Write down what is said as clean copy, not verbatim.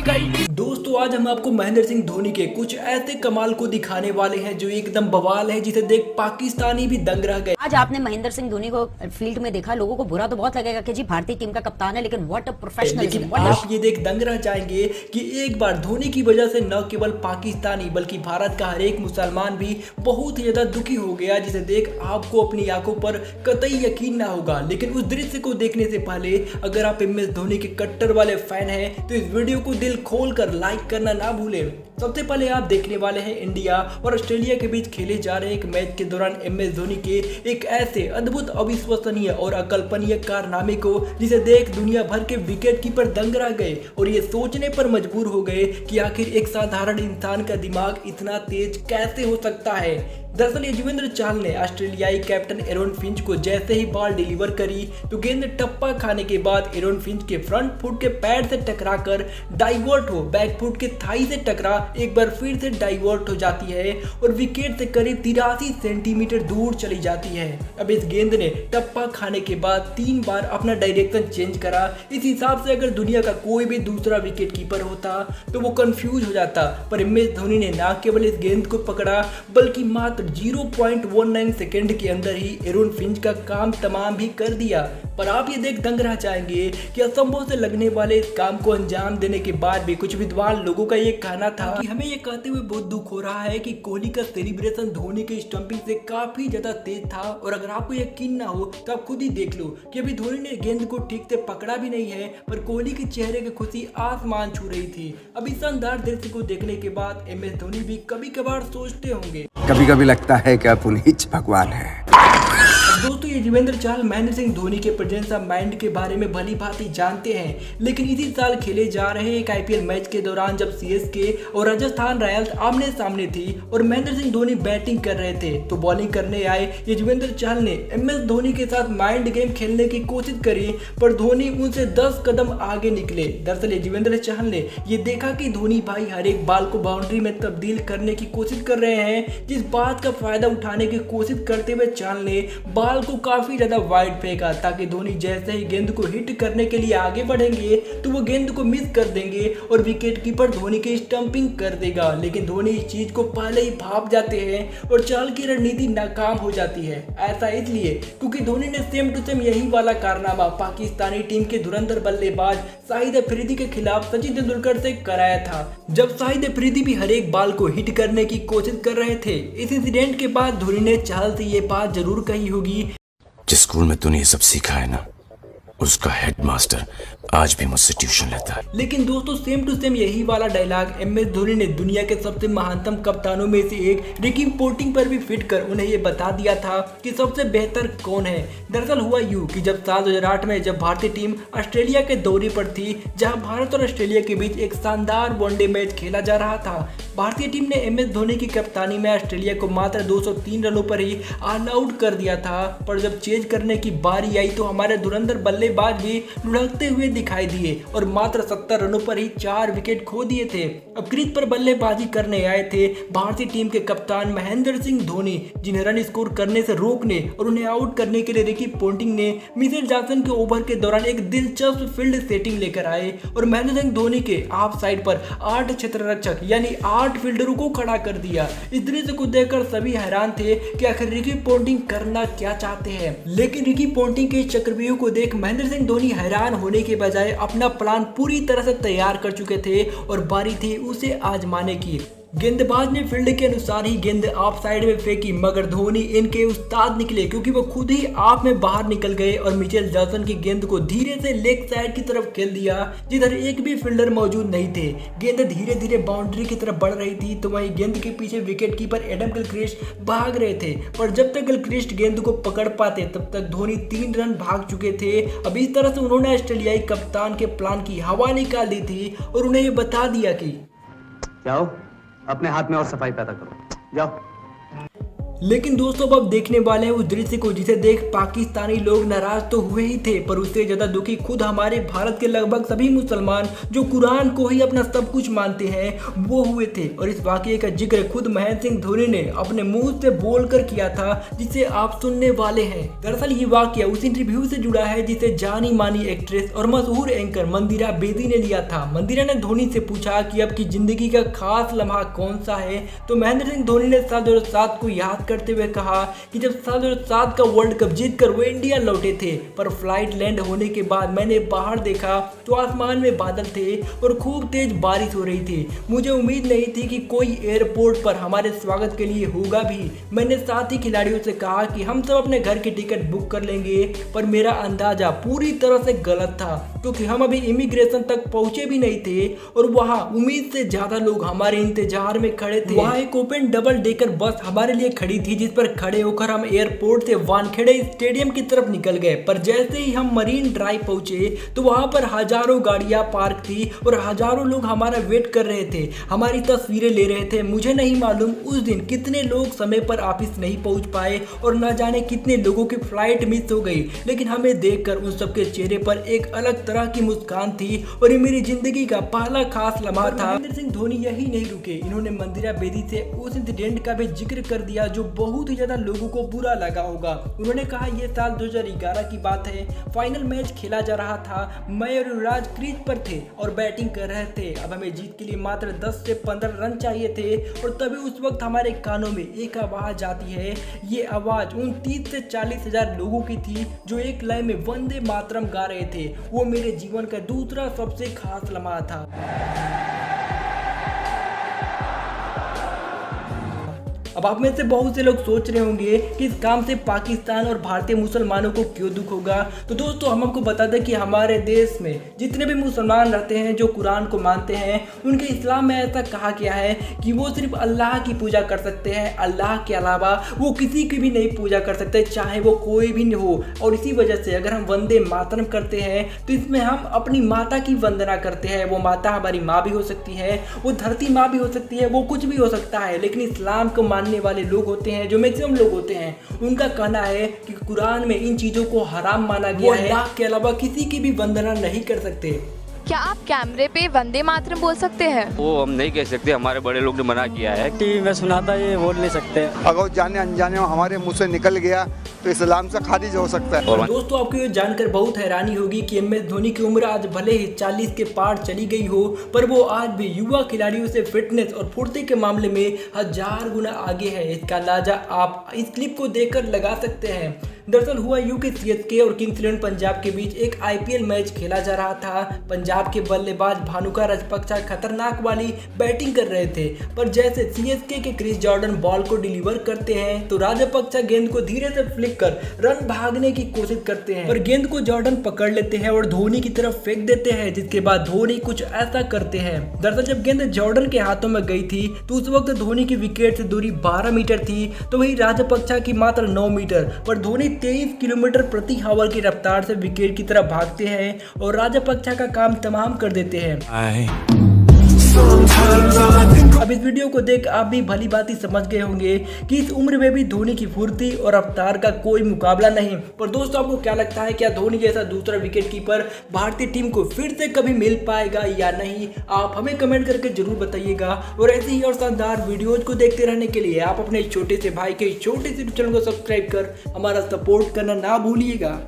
दोस्तों आज हम आपको महेंद्र सिंह धोनी के कुछ ऐसे कमाल को दिखाने वाले हैं जो एकदम बवाल है, जिसे देख पाकिस्तानी भी दंग रह गए। आज आपने महेंद्र सिंह धोनी को फील्ड में देखा, लोगों को बुरा तो बहुत लगेगा कि जी भारतीय टीम का कप्तान है, लेकिन व्हाट अ प्रोफेशनलिज्म। आप ये देख दंग रह जाएंगे कि एक बार धोनी की वजह से न केवल पाकिस्तानी बल्कि भारत का हर एक मुसलमान भी बहुत ही ज्यादा दुखी हो गया, जिसे देख आपको अपनी आंखों पर कतई यकीन ना होगा। लेकिन उस दृश्य को देखने से पहले अगर आप MS धोनी के कट्टर वाले फैन हैं तो इस वीडियो को दिल खोल कर लाइक करना ना भूलें। सबसे पहले आप देखने वाले हैं इंडिया और ऑस्ट्रेलिया के बीच खेले जा रहे एक मैच के दौरान MS धोनी के एक ऐसे अद्भुत, अविश्वसनीय और अकल्पनीय कारनामे को जिसे देख दुनिया भर के विकेट कीपर दंग रह गए और ये सोचने पर मजबूर हो गए कि आखिर एक साधारण इंसान का दिमाग इतना तेज कैसे हो सकता है। दरअसल युजवेंद्र चहल ने ऑस्ट्रेलियाई कैप्टन एरन फिंच को जैसे ही बॉल डिलीवर करी तो गेंद टप्पा खाने के बाद एरन फिंच के फ्रंट फुट के पैड से टकराकर डाइवर्ट हो बैक फुट के थाई से टकरा एक बार फिर से डाइवर्ट हो जाती है और विकेट से करीब 83 सेंटीमीटर दूर चली जाती है। अब इस गेंद ने टप्पा खाने के बाद 3 बार अपना डायरेक्शन चेंज करा। इस हिसाब से अगर दुनिया का कोई भी दूसरा विकेट कीपर होता तो वो कंफ्यूज हो जाता, पर MS धोनी ने न केवल इस गेंद को पकड़ा बल्कि मात्र 0.19 सेकंड के अंदर ही एरन फिंच का काम तमाम भी कर दिया। पर आप ये देख दंग रह जाएंगे कि असंभव से लगने वाले इस काम को अंजाम देने के बाद भी कुछ विद्वान लोगों का ये कहना था कि हमें ये कहते हुए बहुत दुख हो रहा है कि कोहली का सेलिब्रेशन धोनी के स्टंपिंग से काफी ज्यादा तेज था। और अगर आपको यकीन ना हो तो आप खुद ही देख लो कि अभी धोनी ने गेंद को ठीक से पकड़ा भी नहीं है, पर कोहली के चेहरे की खुशी आसमान छू रही थी। अभी शानदार दृश्य को देखने के बाद MS धोनी भी कभी कभार सोचते होंगे, कभी कभी लगता है कि आप उन्हीं भगवान है। दोस्तों ये युजवेंद्र चहल महेंद्र सिंह धोनी के प्रेजेंस ऑफ माइंड के बारे में भली भांति जानते हैं, लेकिन इसी साल खेले जा रहे एक IPL मैच के दौरान जब CSK और राजस्थान रॉयल्स आमने सामने थी और महेंद्र सिंह धोनी बैटिंग कर रहे थे तो बॉलिंग करने आए युजवेंद्र चहल ने MS धोनी के साथ माइंड गेम खेलने की कोशिश करी, पर धोनी उनसे 10 कदम आगे निकले। दरअसल युजवेंद्र चहल ने ये देखा कि धोनी भाई हर एक बॉल को बाउंड्री में तब्दील करने की कोशिश कर रहे हैं। जिस बात का फायदा उठाने की कोशिश करते हुए चहल ने बॉल को काफी ज्यादा वाइड फेंका ताकि धोनी जैसे ही गेंद को हिट करने के लिए आगे बढ़ेंगे तो वो गेंद को मिस कर देंगे और विकेट कीपर धोनी की स्टंपिंग कर देगा। लेकिन धोनी इस चीज को पहले ही भाप जाते हैं और चहल की रणनीति नाकाम हो जाती है। ऐसा इसलिए क्योंकि धोनी ने सेम टू सेम यही वाला कारनामा पाकिस्तानी टीम के धुरंधर बल्लेबाज शाहिद अफरीदी के खिलाफ सचिन तेंदुलकर से कराया था, जब शाहिद अफरीदी भी हर एक बॉल को हिट करने की कोशिश कर रहे थे। इस इंसिडेंट के बाद धोनी ने चहल से ये बात जरूर कही होगी, जिस स्कूल में तूने ये सब सीखा है ना, उसका हेडमास्टर आज भी मुझसे ट्यूशन लेता है। लेकिन दोस्तों सेम टू सेम यही वाला डायलॉग MS धोनी ने दुनिया के सबसे महानतम कप्तानों में से एक रिकी पोंटिंग पर भी फिट कर उन्हें ये बता दिया था कि सबसे बेहतर कौन है। दरअसल हुआ यूं कि जब साल 2008 में जब भारतीय टीम ऑस्ट्रेलिया के दौरे पर थी, जहां भारत और ऑस्ट्रेलिया के बीच एक शानदार वनडे मैच खेला जा रहा था, भारतीय टीम ने MS धोनी की कप्तानी में ऑस्ट्रेलिया को मात्र 203 रनों पर ही ऑल आउट कर दिया था। पर जब चेज करने की बारी आई तो हमारे धुरंधर बल्लेबाज भी लुढ़कते हुए दिखाई दिए और मात्र 70 रनों पर ही 4 विकेट खो दिए थे। अब क्रीज पर बल्लेबाजी करने आए थे भारतीय टीम के कप्तान महेंद्र सिंह धोनी, जिन्हें रन स्कोर करने से रोकने और उन्हें आउट करने के लिए रिकी पोंटिंग ने मिचेल जॉनसन के ओवर के दौरान एक दिलचस्प फील्ड सेटिंग लेकर आए और महेंद्र सिंह धोनी के ऑफ साइड पर 8 क्षेत्ररक्षक यानी 8 फील्डरों को खड़ा कर दिया। इस दृश्य को देखकर सभी हैरान थे कि आखिर रिकी पोंटिंग करना क्या चाहते हैं। लेकिन रिकी पोंटिंग के चक्रव्यूह को देख महेंद्र सिंह धोनी हैरान होने के बजाय अपना प्लान पूरी तरह से तैयार कर चुके थे और बारी थी उसे आजमाने की। गेंदबाज ने फील्ड के अनुसार ही गेंद ऑफ साइड में फेंकी, मगर धोनी इनके उस्ताद निकले क्योंकि वो खुद ही ऑफ में बाहर निकल गए और मिचेल जॉनसन की गेंद को धीरे से लेग साइड की तरफ खेल दिया, जिधर एक भी फील्डर मौजूद नहीं थे। गेंद धीरे धीरे बाउंड्री की तरफ बढ़ रही थी तो वहीं गेंद के पीछे विकेट कीपर एडम गिलक्रिस्ट भाग रहे थे, पर जब तक गिलक्रिस्ट गेंद को पकड़ पाते तब तक धोनी 3 रन भाग चुके थे। अब इस तरह से उन्होंने ऑस्ट्रेलियाई कप्तान के प्लान की हवा निकाल दी थी और उन्हें ये बता दिया कि जाओ अपने हाथ में और सफाई पैदा करो, जाओ। लेकिन दोस्तों अब देखने वाले हैं उस दृश्य को जिसे देख पाकिस्तानी लोग नाराज तो हुए ही थे, पर उससे ज्यादा दुखी खुद हमारे भारत के लगभग सभी मुसलमान जो कुरान को ही अपना सब कुछ मानते हैं वो हुए थे। और इस वाकये का जिक्र खुद महेंद्र सिंह धोनी ने अपने मुंह से बोलकर किया था, जिसे आप सुनने वाले हैं। दरअसल ये वाकया उस इंटरव्यू से जुड़ा है जिसे जानी मानी एक्ट्रेस और मशहूर एंकर मंदिरा बेदी ने लिया था। मंदिरा ने धोनी से पूछा कि अब की जिंदगी का खास लम्हा कौन सा है, तो महेंद्र सिंह धोनी ने साल 2007 को याद करते हुए कहा कि जब साल 2007 का वर्ल्ड कप जीतकर वो इंडिया लौटे थे, पर फ्लाइट लैंड होने के बाद मैंने बाहर देखा तो आसमान में बादल थे और खूब तेज बारिश हो रही थी। मुझे उम्मीद नहीं थी कि कोई एयरपोर्ट पर हमारे स्वागत के लिए होगा भी। मैंने साथी खिलाड़ियों से कहा कि हम सब अपने घर की टिकट बुक कर लेंगे, पर मेरा अंदाजा पूरी तरह से गलत था क्योंकि हम अभी इमिग्रेशन तक पहुंचे भी नहीं थे और वहां उम्मीद से ज्यादा लोग हमारे इंतजार में खड़े थे। वहां एक ओपन डबल डेकर बस हमारे लिए खड़ी थी जिस पर खड़े होकर हम एयरपोर्ट से वानखेड़े स्टेडियम की तरफ निकल गए। पर जैसे ही हम मरीन ड्राइव पहुंचे तो वहां पर हजारों गाड़ियां पार्क थी और हजारों लोग हमारा वेट कर रहे थे, हमारी तस्वीरें ले रहे थे। मुझे नहीं मालूम उस दिन कितने लोग समय पर ऑफिस नहीं पहुंच पाए और न जाने कितने लोगों की फ्लाइट मिस हो गई, लेकिन हमें देखकर उन सबके चेहरे पर एक अलग तरह की मुस्कान थी और ये मेरी जिंदगी का पहला खास लम्हा था। महेंद्र सिंह धोनी यही नहीं रुके, इन्होंने मंदिरा बेदी से उस इंसिडेंट का भी जिक्र कर दिया जो बहुत ही ज्यादा लोगों को बुरा लगा होगा। उन्होंने कहा ये साल 2011 की बात है, फाइनल मैच खेला जा रहा था, मैं और युवराज क्रीज पर थे और बैटिंग कर रहे थे। अब हमें जीत के लिए मात्र 10 से 15 रन चाहिए थे और तभी उस वक्त हमारे कानों में एक आवाज आती है। ये आवाज उन 30 से 40 हजार लोगों की थी जो एक लय में वंदे मातरम गा रहे थे। वो मेरे जीवन का दूसरा सबसे खास लम्हा था। अब आप में से बहुत से लोग सोच रहे होंगे कि इस काम से पाकिस्तान और भारतीय मुसलमानों को क्यों दुख होगा। तो दोस्तों हम आपको बता दें कि हमारे देश में जितने भी मुसलमान रहते हैं जो कुरान को मानते हैं, उनके इस्लाम में ऐसा कहा गया है कि वो सिर्फ अल्लाह की पूजा कर सकते हैं, अल्लाह के अलावा वो किसी की भी नहीं पूजा कर सकते, चाहे वो कोई भी हो। और इसी वजह से अगर हम वंदे मातरम करते हैं तो इसमें हम अपनी माता की वंदना करते हैं। वो माता हमारी माँ भी हो सकती है, वो धरती माँ भी हो सकती है, वो कुछ भी हो सकता है। लेकिन इस्लाम को मानने वाले लोग होते हैं, जो मैक्सिमम लोग होते हैं, उनका कहना है कि कुरान में इन चीजों को हराम माना गया है, अल्लाह के अलावा किसी की भी वंदना नहीं कर सकते। क्या आप कैमरे पे वंदे मातरम बोल सकते हैं? वो हम नहीं कह सकते, हमारे बड़े लोग ने मना किया है। टीवी में सुना था, ये बोल नहीं सकते। अगर जाने अनजाने हमारे मुंह से निकल गया तो इस्लाम से खारिज हो सकता है। और दोस्तों आपको ये जानकर बहुत हैरानी होगी कि MS धोनी की उम्र आज भले ही 40 के पार चली गई हो, पर वो आज भी युवा खिलाड़ियों से फिटनेस और फुर्ती के मामले में 1000 गुना आगे है। इसका अंदाजा आप इस क्लिप को देखकर लगा सकते हैं। दरअसल हुआ यूं कि CSK और किंग्स इलेवन पंजाब के बीच एक IPL मैच खेला जा रहा था। पंजाब के बल्लेबाज भानुका राजपक्षा खतरनाक वाली बैटिंग कर रहे थे, पर जैसे CSK के क्रिस जॉर्डन बॉल को डिलीवर करते हैं तो राजपक्षा गेंद को धीरे से फ्लिक कर रन भागने की कोशिश करते हैं, पर गेंद को जॉर्डन पकड़ लेते हैं और धोनी की तरफ फेंक देते हैं, जिसके बाद धोनी कुछ ऐसा करते हैं। दरअसल जब गेंद जॉर्डन के हाथों में गई थी तो उस वक्त धोनी की विकेट से दूरी 12 मीटर थी, तो वही राजपक्षा की मात्र 9 मीटर, पर धोनी 23 किलोमीटर प्रति आवर की रफ्तार से विकेट की तरफ भागते हैं और राजपक्षा का काम तमाम कर देते हैं। अब इस वीडियो को देख आप भी भली बात समझ गए होंगे कि इस उम्र में भी धोनी की फुर्ती और रफ्तार का कोई मुकाबला नहीं। पर दोस्तों आपको क्या लगता है, क्या धोनी जैसा दूसरा विकेट कीपर भारतीय टीम को फिर से कभी मिल पाएगा या नहीं? आप हमें कमेंट करके जरूर बताइएगा। और ऐसे ही और शानदार वीडियोज को देखते रहने के लिए आप अपने छोटे से भाई के छोटे से चैनल को सब्सक्राइब कर हमारा सपोर्ट करना ना भूलिएगा।